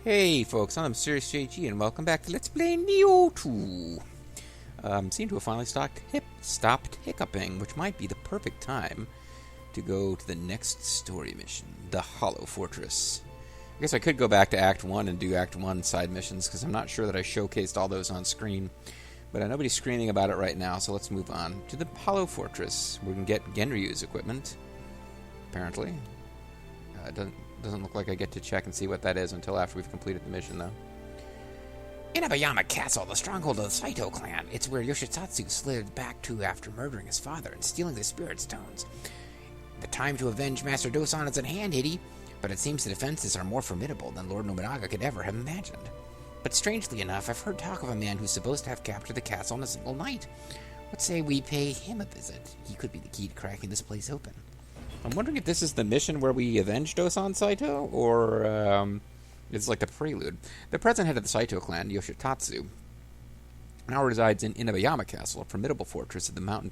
Hey folks, I'm Serious JG and welcome back to Let's Play Nioh 2. Seem to have finally stopped hiccuping, which might be the perfect time to go to the next story mission, the Hollow Fortress. I guess I could go back to Act 1 and do Act 1 side missions, because I'm not sure that I showcased all those on screen. But nobody's screaming about it right now, so let's move on to the Hollow Fortress. We can get Genryu's equipment, apparently. Doesn't look like I get to check and see what that is until after we've completed the mission, though. Inabayama Castle, the stronghold of the Saito clan. It's where Yoshitatsu slid back to after murdering his father and stealing the spirit stones. The time to avenge Master Dosan is at hand, Hidi, but it seems the defenses are more formidable than Lord Nobunaga could ever have imagined. But strangely enough, I've heard talk of a man who's supposed to have captured the castle in a single night. Let's say we pay him a visit. He could be the key to cracking this place open. I'm wondering if this is the mission where we avenge Dosan Saito, or it's like the prelude. The present head of the Saito clan, Yoshitatsu, now resides in Inabayama Castle, a formidable fortress at the mountain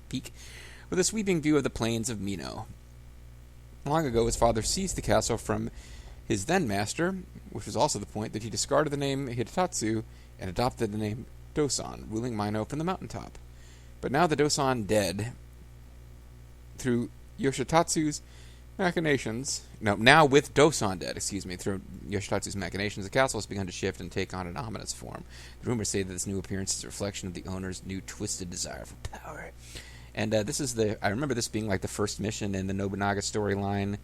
peak, with a sweeping view of the plains of Mino. Long ago, his father seized the castle from his then-master, which was also the point that he discarded the name Hidetatsu and adopted the name Dosan, ruling Mino from the mountaintop. But now the Dosan dead, through Yoshitatsu's machinations... now with Dosan dead, through Yoshitatsu's machinations, the castle has begun to shift and take on an ominous form. The rumors say that this new appearance is a reflection of the owner's new twisted desire for power. And this is I remember this being like the first mission in the Nobunaga storyline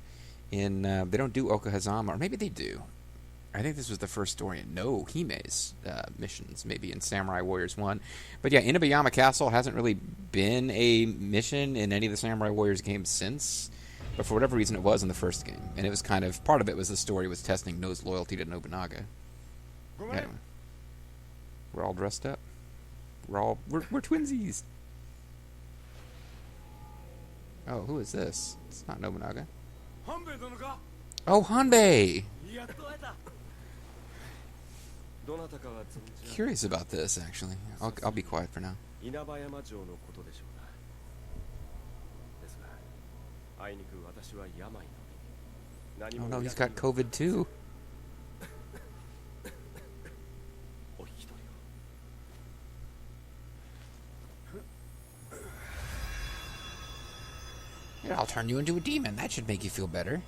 in... they don't do Okahazama, or maybe they do. I think this was the first story in Hime's missions, maybe in Samurai Warriors 1. But yeah, Inabayama Castle hasn't really been a mission in any of the Samurai Warriors games since. But for whatever reason, it was in the first game. And it was kind of... part of it was the story was testing No's loyalty to Nobunaga. Anyway. We're all dressed up. We're twinsies. Oh, who is this? It's not Nobunaga. Oh, Hanbei! Curious about this, actually. I'll be quiet for now. Oh no, he's got COVID too. Here, I'll turn you into a demon. That should make you feel better.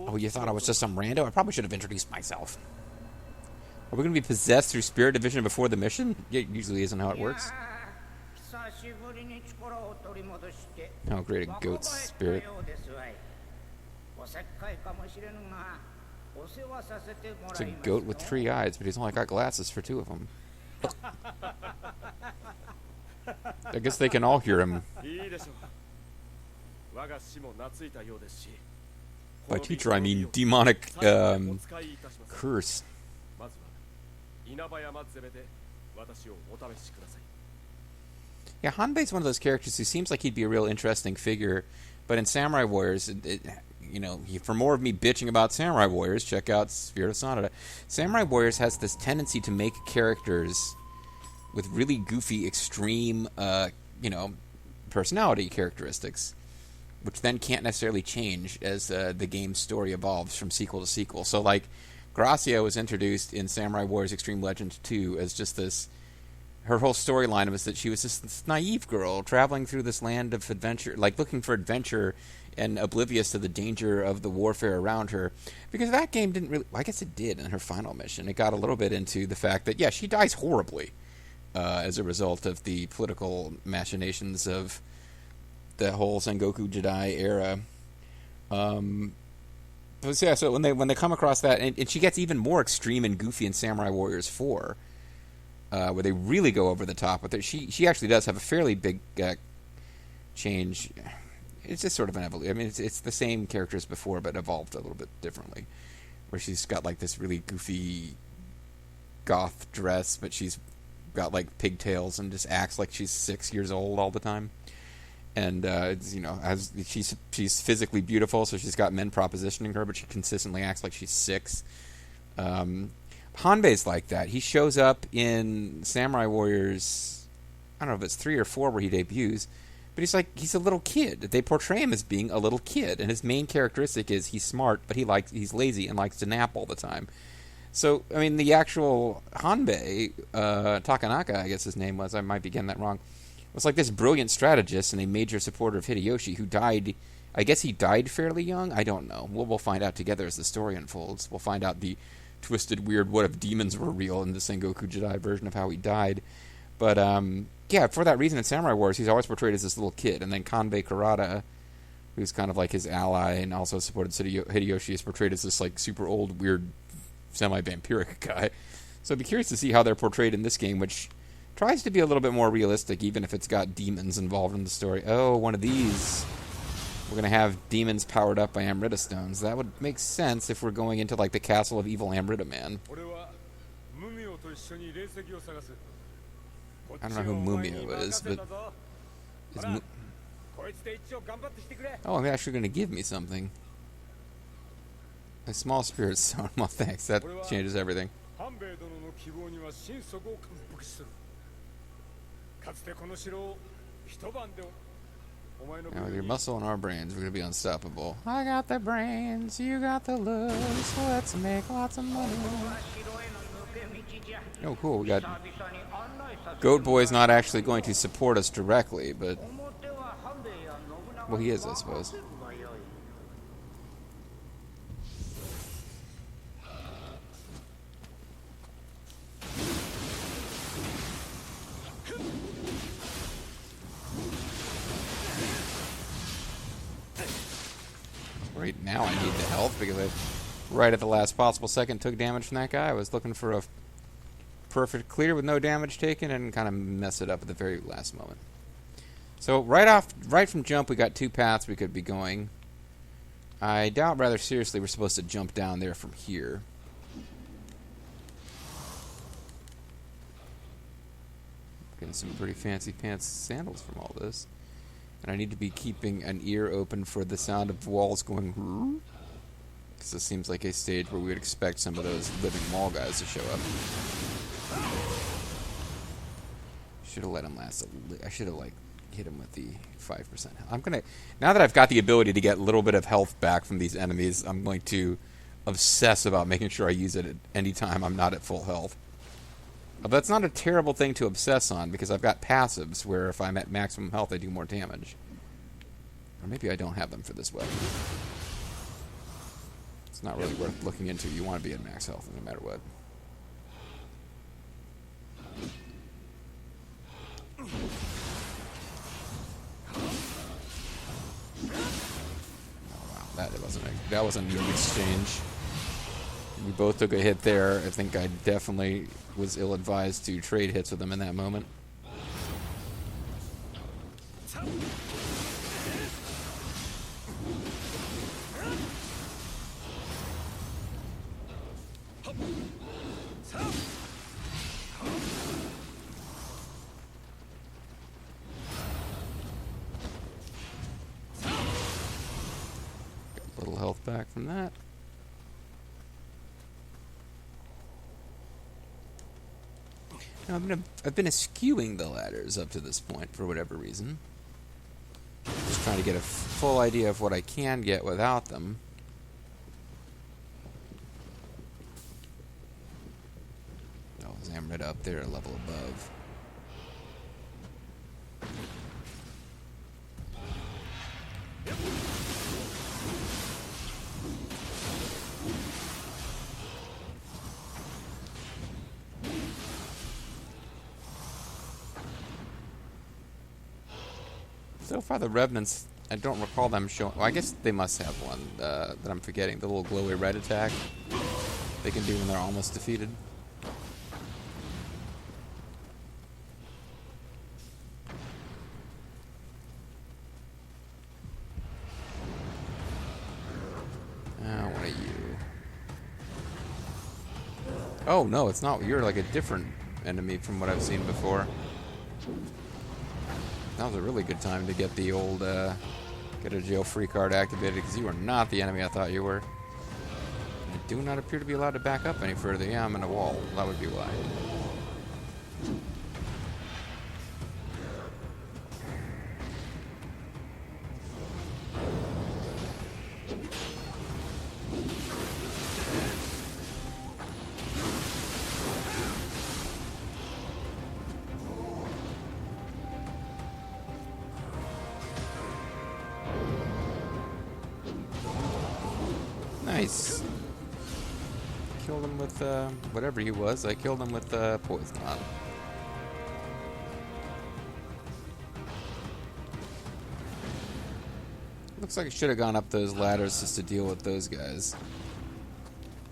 Oh, you thought I was just some rando? I probably should have introduced myself. Are we going to be possessed through spirit division before the mission? It usually isn't how it works. Oh, great, a goat spirit. It's a goat with 3 eyes, but he's only got glasses for 2 of them. I guess they can all hear him. By teacher, I mean demonic curse. Yeah, Hanbei's one of those characters who seems like he'd be a real interesting figure, but in Samurai Warriors, for more of me bitching about Samurai Warriors, check out Spirit of Sonata. Samurai Warriors has this tendency to make characters with really goofy, extreme, personality characteristics, which then can't necessarily change as the game's story evolves from sequel to sequel. So, like, Gracia was introduced in Samurai Warriors Extreme Legends 2 as just this... her whole storyline was that she was just this naive girl traveling through this land of adventure, like, looking for adventure and oblivious to the danger of the warfare around her. Because that game didn't really... I guess it did in her final mission. It got a little bit into the fact that, yeah, she dies horribly as a result of the political machinations of the whole Sengoku Jidai era. But yeah, so when they come across that, and she gets even more extreme and goofy in Samurai Warriors 4, where they really go over the top with it. She actually does have a fairly big change. It's just sort of an evolution. I mean, it's the same character as before, but evolved a little bit differently. Where she's got like this really goofy goth dress, but she's got like pigtails and just acts like she's 6 years old all the time. And as she's physically beautiful, so she's got men propositioning her, but she consistently acts like she's 6. Hanbei's like that. He shows up in Samurai Warriors, I don't know if it's 3 or 4 where he debuts, but he's a little kid. They portray him as being a little kid, and his main characteristic is he's smart, but he's lazy and likes to nap all the time. So, I mean, the actual Hanbei, Takanaka, I guess his name was, I might be getting that wrong, was like this brilliant strategist and a major supporter of Hideyoshi who died. I guess he died fairly young. I don't know. We'll find out together as the story unfolds. We'll find out the twisted, weird, what if demons were real in the Sengoku Jidai version of how he died. But, yeah, for that reason in Samurai Wars, he's always portrayed as this little kid. And then Kanbei Kurata, who's kind of like his ally and also supported Hideyoshi, is portrayed as this, like, super old, weird, semi-vampiric guy. So I'd be curious to see how they're portrayed in this game, which tries to be a little bit more realistic, even if it's got demons involved in the story. Oh, one of these. We're going to have demons powered up by Amrita stones. That would make sense if we're going into, like, the castle of evil Amrita Man. I don't know who Mumio is, but... Oh, I'm actually going to give me something. A small spirit stone. Well, thanks. That changes everything. Now, with your muscle and our brains, we're going to be unstoppable. I got the brains, you got the looks, let's make lots of money. Oh, cool, we got... Goat Boy's not actually going to support us directly, but... Well, he is, I suppose. Right now I need the health because I, right at the last possible second, took damage from that guy. I was looking for a perfect clear with no damage taken and kind of mess it up at the very last moment. So right from jump, we got 2 paths we could be going. I doubt rather seriously we're supposed to jump down there from here. Getting some pretty fancy pants sandals from all this. And I need to be keeping an ear open for the sound of walls going... Because this seems like a stage where we would expect some of those living wall guys to show up. Should have let him last I should have, like, hit him with the 5% health. I'm going to... Now that I've got the ability to get a little bit of health back from these enemies, I'm going to obsess about making sure I use it at any time I'm not at full health. But that's not a terrible thing to obsess on, because I've got passives where if I'm at maximum health, I do more damage. Or maybe I don't have them for this weapon. It's not really worth looking into. You want to be at max health no matter what. Oh, wow, that wasn't a good exchange. We both took a hit there. I think I definitely was ill-advised to trade hits with him in that moment. Got a little health back from that. Now, I've been eschewing the ladders up to this point for whatever reason. Just trying to get a full idea of what I can get without them. Oh, Zamrita up there, a level above. So far, the Revenants, I don't recall them showing... Well, I guess they must have one that I'm forgetting. The little glowy red attack they can do when they're almost defeated. What are you? Oh, no, it's not. You're like a different enemy from what I've seen before. That was a really good time to get the old, get a jail-free card activated, because you were not the enemy I thought you were. I do not appear to be allowed to back up any further. Yeah, I'm in a wall. That would be why. Nice. Killed him with, whatever he was. I killed him with, poison on. Looks like I should have gone up those ladders just to deal with those guys.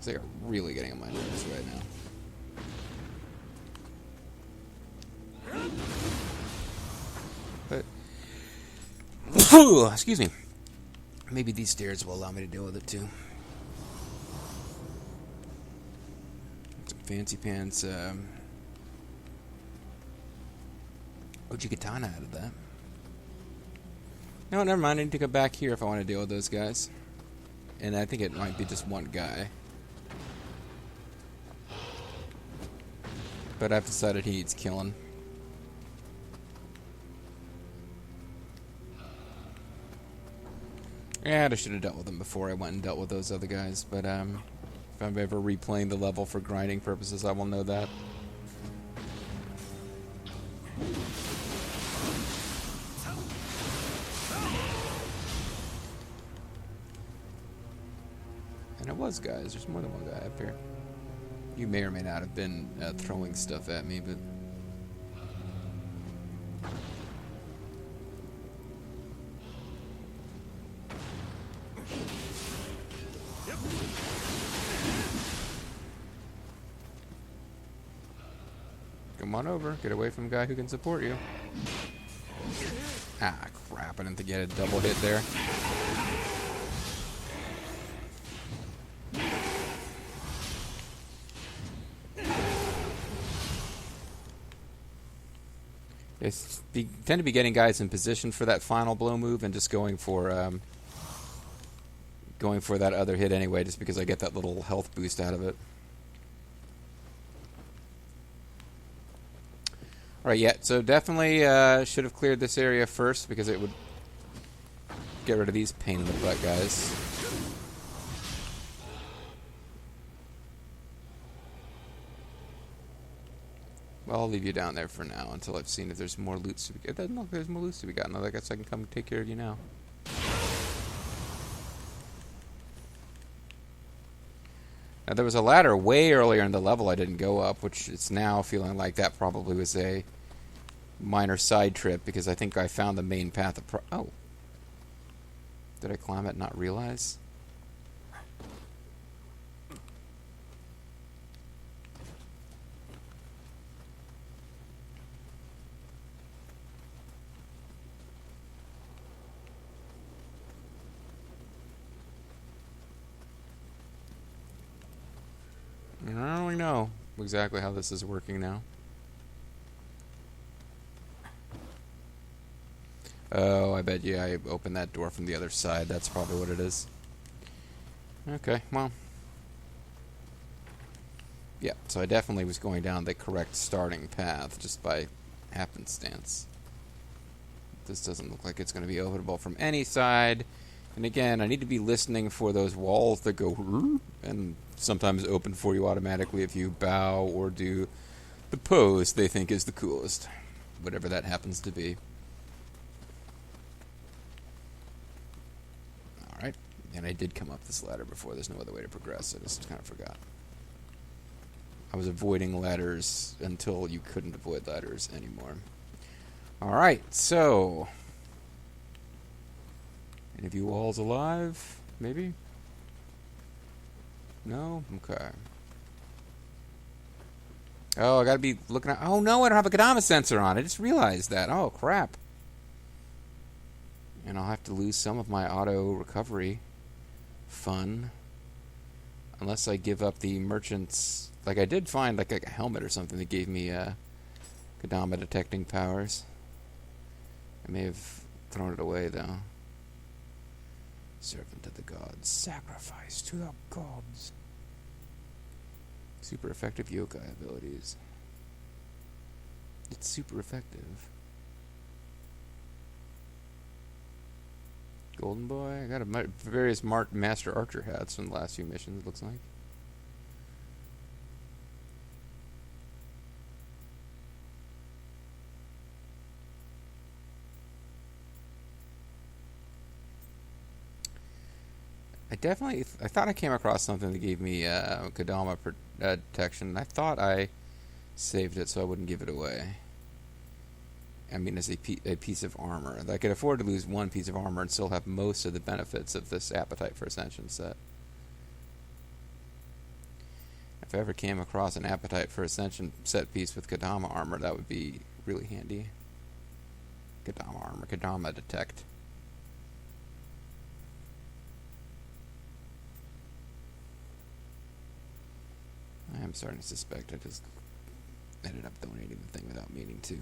They are really getting on my nerves right now. But, excuse me. Maybe these stairs will allow me to deal with it too. Some fancy pants. Katana out of that. No, never mind. I need to go back here if I want to deal with those guys. And I think it might be just one guy. But I've decided he needs killing. Yeah, I should have dealt with them before I went and dealt with those other guys. But if I'm ever replaying the level for grinding purposes, I will know that. And it was guys. There's more than one guy up here. You may or may not have been throwing stuff at me, but... Come on over. Get away from a guy who can support you. Ah, crap. I didn't think you had a double hit there. Tend to be getting guys in position for that final blow move and just going for that other hit anyway, just because I get that little health boost out of it. Alright, yeah, so definitely should have cleared this area first because it would get rid of these pain in the butt guys. Well, I'll leave you down there for now until I've seen if there's more loot to be gotten. It doesn't look like there's more loot to be gotten. I guess I can come take care of you now. Now, there was a ladder way earlier in the level I didn't go up, which it's now feeling like that probably was a minor side trip because I think I found the main path of oh. Did I climb it and not realize? I don't really know exactly how this is working now. Oh, I bet you I opened that door from the other side. That's probably what it is. Okay, well. Yeah, so I definitely was going down the correct starting path just by happenstance. This doesn't look like it's going to be openable from any side. And again, I need to be listening for those walls that go and sometimes open for you automatically if you bow or do the pose they think is the coolest. Whatever that happens to be. Alright, and I did come up this ladder before. There's no other way to progress. I just kind of forgot. I was avoiding ladders until you couldn't avoid ladders anymore. Alright, so... Any of you all's alive? Maybe? No? Okay. Oh, I gotta be looking at... Oh, no, I don't have a Kodama sensor on. I just realized that. Oh, crap. And I'll have to lose some of my auto recovery fun. Unless I give up the merchant's... Like, I did find, like, a helmet or something that gave me Kodama detecting powers. I may have thrown it away, though. Servant of the gods. Sacrifice to the gods. Super effective yokai abilities. It's super effective. Golden Boy. I got various Master Archer hats from the last few missions, it looks like. I thought I came across something that gave me Kodama protection. I thought I saved it so I wouldn't give it away. I mean, as a piece of armor. I could afford to lose one piece of armor and still have most of the benefits of this Appetite for Ascension set. If I ever came across an Appetite for Ascension set piece with Kodama armor, that would be really handy. Kodama armor, Kodama detect. I am starting to suspect I just ended up donating the thing without meaning to.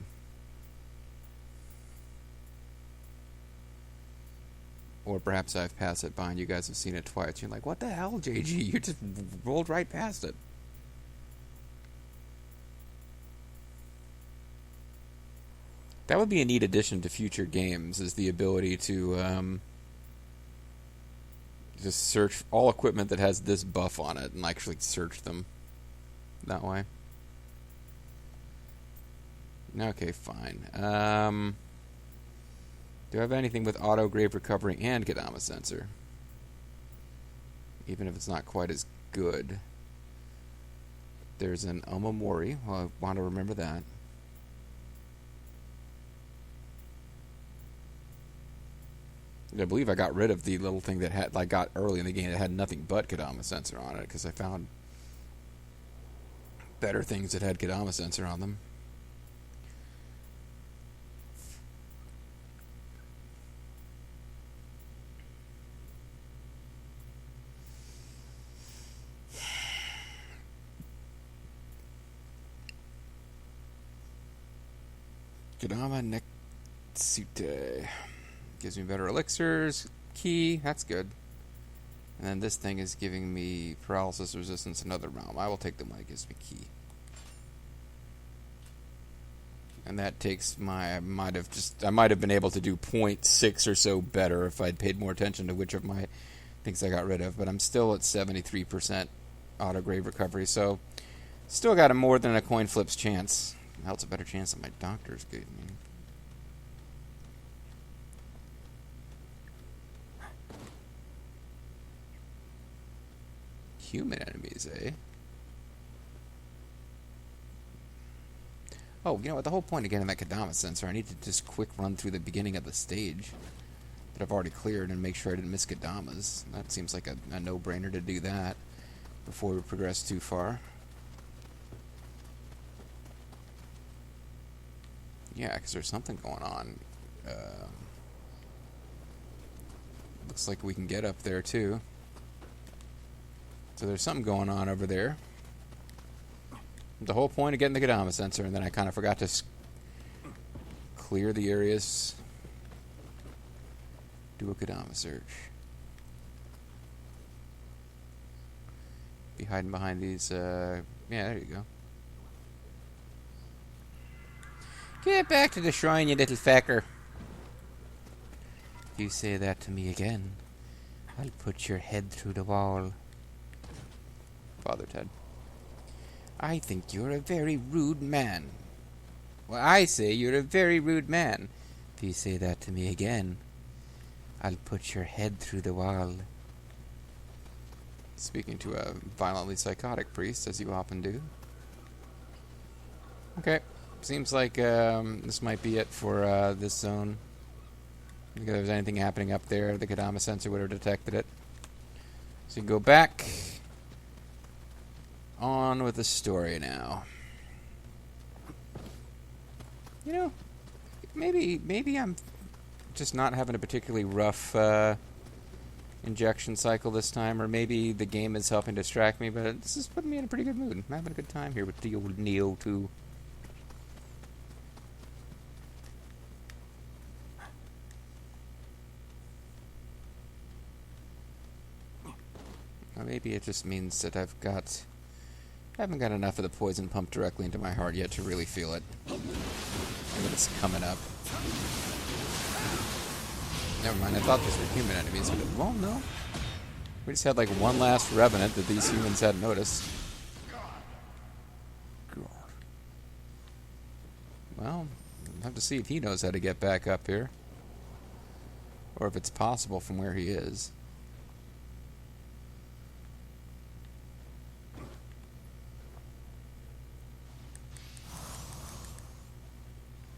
Or perhaps I've passed it by and you guys have seen it twice. You're like, what the hell, JG? You just rolled right past it. That would be a neat addition to future games, is the ability to just search all equipment that has this buff on it and actually search them that way. Okay, fine. Do I have anything with auto grave recovery and Kodama sensor? Even if it's not quite as good. There's an Omamori. Well, I want to remember that. I believe I got rid of the little thing that had, like, got early in the game that had nothing but Kodama sensor on it, because I found better things that had Kodama sensor on them. Kodama Netsute. Gives me better elixirs. Key, that's good. And then this thing is giving me paralysis resistance another realm. I will take the one that gives me key. And that takes my... I might have been able to do 0.6 or so better if I'd paid more attention to which of my things I got rid of. But I'm still at 73% auto-grave recovery, so still got a more than a coin flip's chance. That's a better chance than my doctor's gave me. Human enemies, eh? Oh, you know what? The whole point of getting that Kodama sensor, I need to just quick run through the beginning of the stage that I've already cleared and make sure I didn't miss Kodamas. That seems like a no-brainer to do that before we progress too far. Yeah, because there's something going on. Looks like we can get up there, too. So there's something going on over there. The whole point of getting the Kodama sensor, and then I kind of forgot to clear the areas. Do a Kodama search. Be hiding behind these, yeah, there you go. Get back to the shrine, you little fecker. If you say that to me again, I'll put your head through the wall. Father Ted. I think you're a very rude man. Well, I say you're a very rude man. If you say that to me again, I'll put your head through the wall. Speaking to a violently psychotic priest, as you often do. Okay. Seems like this might be it for this zone. If there was anything happening up there, the Kodama sensor would have detected it. So you can go back on with the story now. You know, maybe I'm just not having a particularly rough injection cycle this time, or maybe the game is helping distract me, but this is putting me in a pretty good mood. I'm having a good time here with the old Nioh 2. Or maybe it just means that I've got I haven't got enough of the poison pumped directly into my heart yet to really feel it. But it's coming up. Never mind, I thought these were human enemies, but well, no. We just had like one last revenant that these humans hadn't noticed. God. Well, we'll have to see if he knows how to get back up here. Or if it's possible from where he is.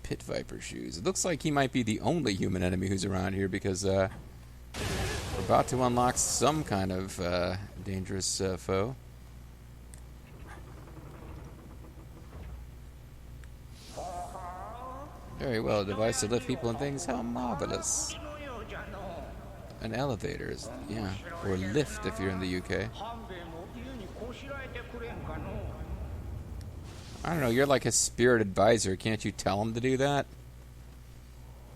Pit Viper shoes. It looks like he might be the only human enemy who's around here because we're about to unlock some kind of dangerous foe. Very well, a device to lift people and things. How marvelous. An elevator, yeah. Or lift if you're in the UK. I don't know, you're like a spirit advisor. Can't you tell him to do that?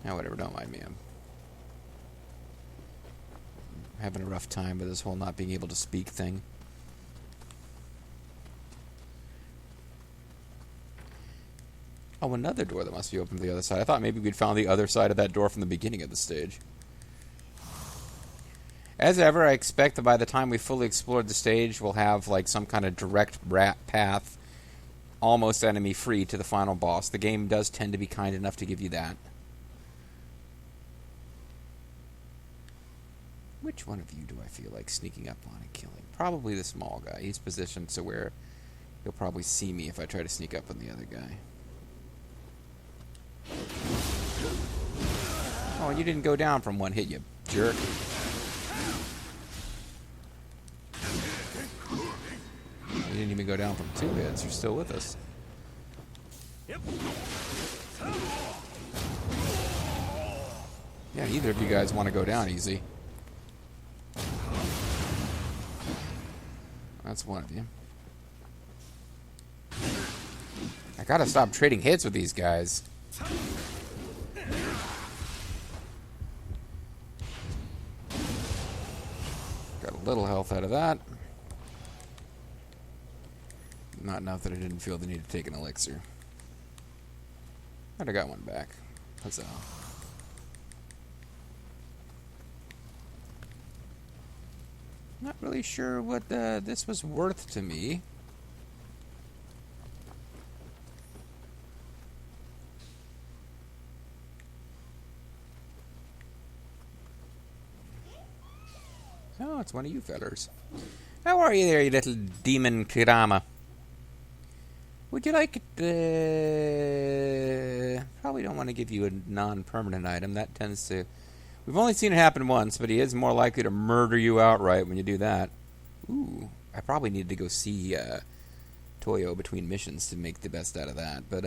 Oh, whatever, don't mind me. I'm having a rough time with this whole not being able to speak thing. Oh, another door that must be open to the other side. I thought maybe we'd found the other side of that door from the beginning of the stage. As ever, I expect that by the time we fully explored the stage, we'll have like some kind of direct path, almost enemy-free, to the final boss. The game does tend to be kind enough to give you that. Which one of you do I feel like sneaking up on and killing? Probably the small guy. He's positioned so where he'll probably see me if I try to sneak up on the other guy. Oh, you didn't go down from one hit, you jerk. You didn't even go down from 2 hits. You're still with us. Yeah, neither of you guys want to go down easy. That's one of you. I gotta stop trading hits with these guys. Got a little health out of that. Not enough that I didn't feel the need to take an elixir. I'd have got one back. Huzzah. Not really sure what this was worth to me. Oh, it's one of you fellers. How are you there, you little demon Kirama? Would you like it? Probably don't want to give you a non-permanent item. That tends to... We've only seen it happen once, but he is more likely to murder you outright when you do that. Ooh, I probably need to go see Toyo between missions to make the best out of that. But,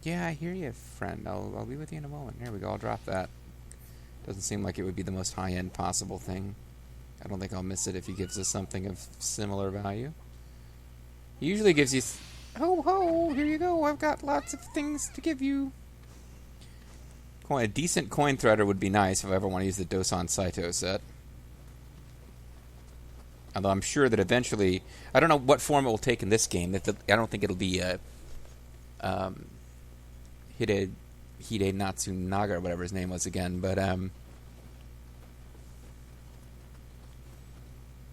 yeah, I hear you, friend. I'll be with you in a moment. Here we go, I'll drop that. Doesn't seem like it would be the most high-end possible thing. I don't think I'll miss it if he gives us something of similar value. He usually gives you... Ho, ho, here you go. I've got lots of things to give you. A decent coin threader would be nice if I ever want to use the Dosan Saito set. Although I'm sure that eventually... I don't know what form it will take in this game. I don't think it'll be Hide Natsunaga or whatever his name was again. But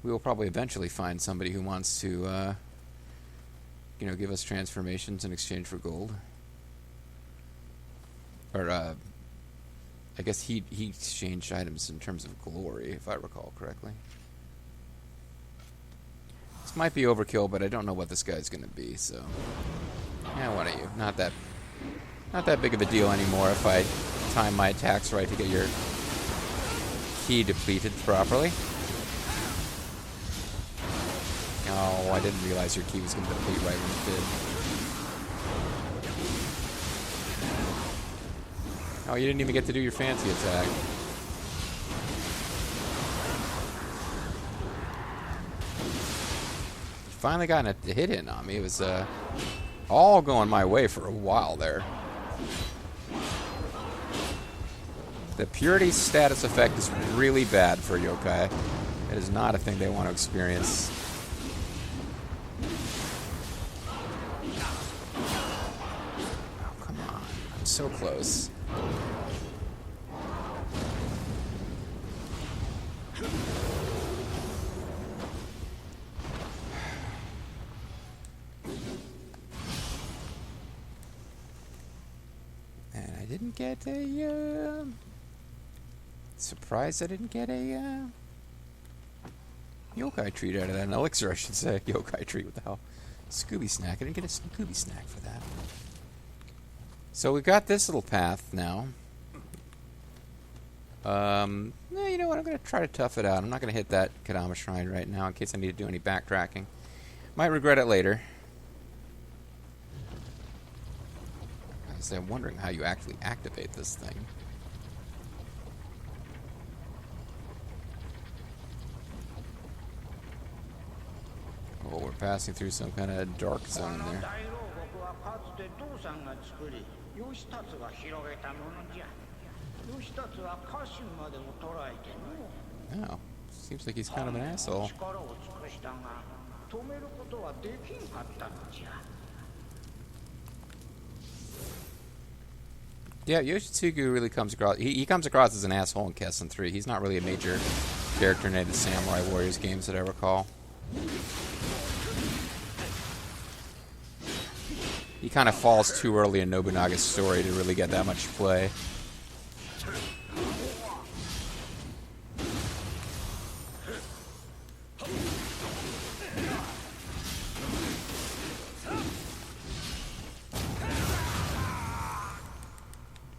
we will probably eventually find somebody who wants to... give us transformations in exchange for gold. Or, I guess he exchanged items in terms of glory, if I recall correctly. This might be overkill, but I don't know what this guy's going to be, so... Yeah, what are you? Not that big of a deal anymore if I time my attacks right to get your key depleted properly. Oh, I didn't realize your key was going to deplete right when it did. Oh, you didn't even get to do your fancy attack. You finally got a hit in on me. It was all going my way for a while there. The purity status effect is really bad for yokai. It is not a thing they want to experience. so close. And I didn't get a... surprised I didn't get a... yokai treat out of that. An elixir, I should say. Yokai treat, what the hell? Scooby snack. I didn't get a Scooby snack for that. So we've got this little path now. No, you know what? I'm going to try to tough it out. I'm not going to hit that Kadama Shrine right now in case I need to do any backtracking. Might regret it later. I'm wondering how you actually activate this thing. Oh, we're passing through some kind of dark zone there. Oh, seems like he's kind of an asshole. Yeah, Yoshitsugu really comes across... He comes across as an asshole in Kessen 3. He's not really a major character in any of the Samurai Warriors games that I recall. He kind of falls too early in Nobunaga's story to really get that much play.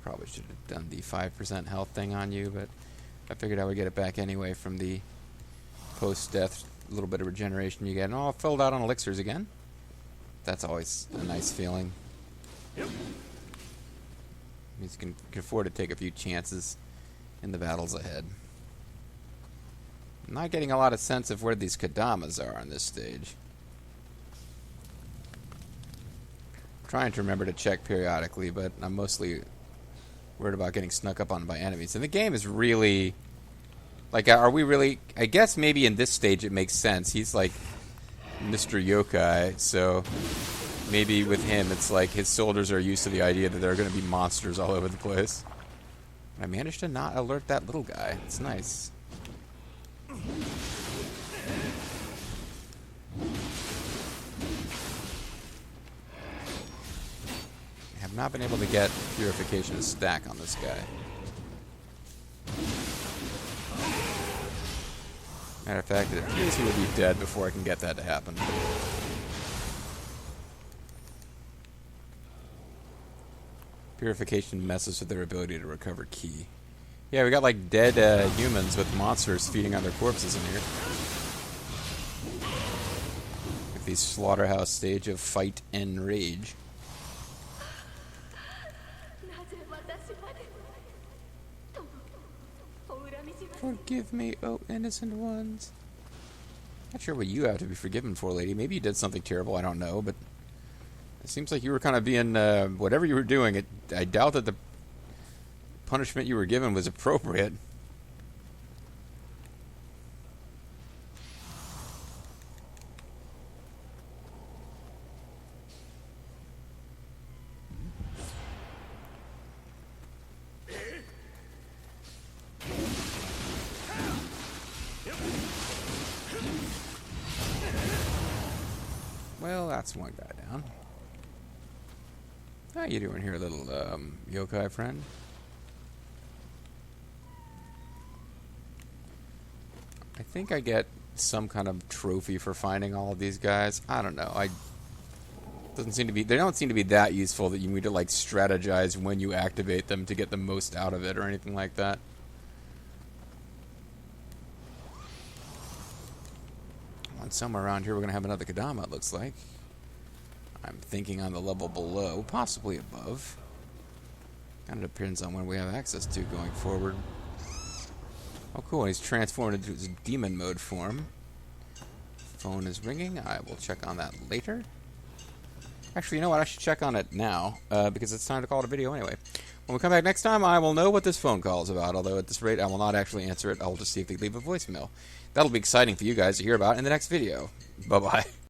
Probably should have done the 5% health thing on you, but I figured I would get it back anyway from the post-death little bit of regeneration you get. And filled out on elixirs again. That's always a nice feeling. Yep. Means you can afford to take a few chances in the battles ahead. I'm not getting a lot of sense of where these Kadamas are on this stage. I'm trying to remember to check periodically, but I'm mostly worried about getting snuck up on by enemies. And the game is really... Like, are we really... I guess maybe in this stage it makes sense. He's like Mr. Yokai, so maybe with him it's like his soldiers are used to the idea that there are going to be monsters all over the place. I managed to not alert that little guy. It's nice. I have not been able to get Purification to stack on this guy. Matter of fact, it appears he will be dead before I can get that to happen. Purification messes with their ability to recover ki. Yeah, we got like dead humans with monsters feeding on their corpses in here. With the slaughterhouse stage of fight and rage. Forgive me, oh innocent ones. Not sure what you have to be forgiven for, lady. Maybe you did something terrible, I don't know, but it seems like you were kind of being, whatever you were doing, I doubt that the punishment you were given was appropriate. Well, that's one guy down. How you doing here, little yokai friend? I think I get some kind of trophy for finding all of these guys. I don't know. They don't seem to be that useful that you need to like strategize when you activate them to get the most out of it or anything like that. Somewhere around here we're going to have another Kadama, it looks like. I'm thinking on the level below, possibly above. Kind of depends on when we have access to going forward. Oh cool, he's transformed into his demon mode form. Phone is ringing, I will check on that later. Actually, you know what, I should check on it now, because it's time to call it a video anyway. When we come back next time, I will know what this phone call is about, although at this rate I will not actually answer it, I will just see if they leave a voicemail. That'll be exciting for you guys to hear about in the next video. Bye-bye.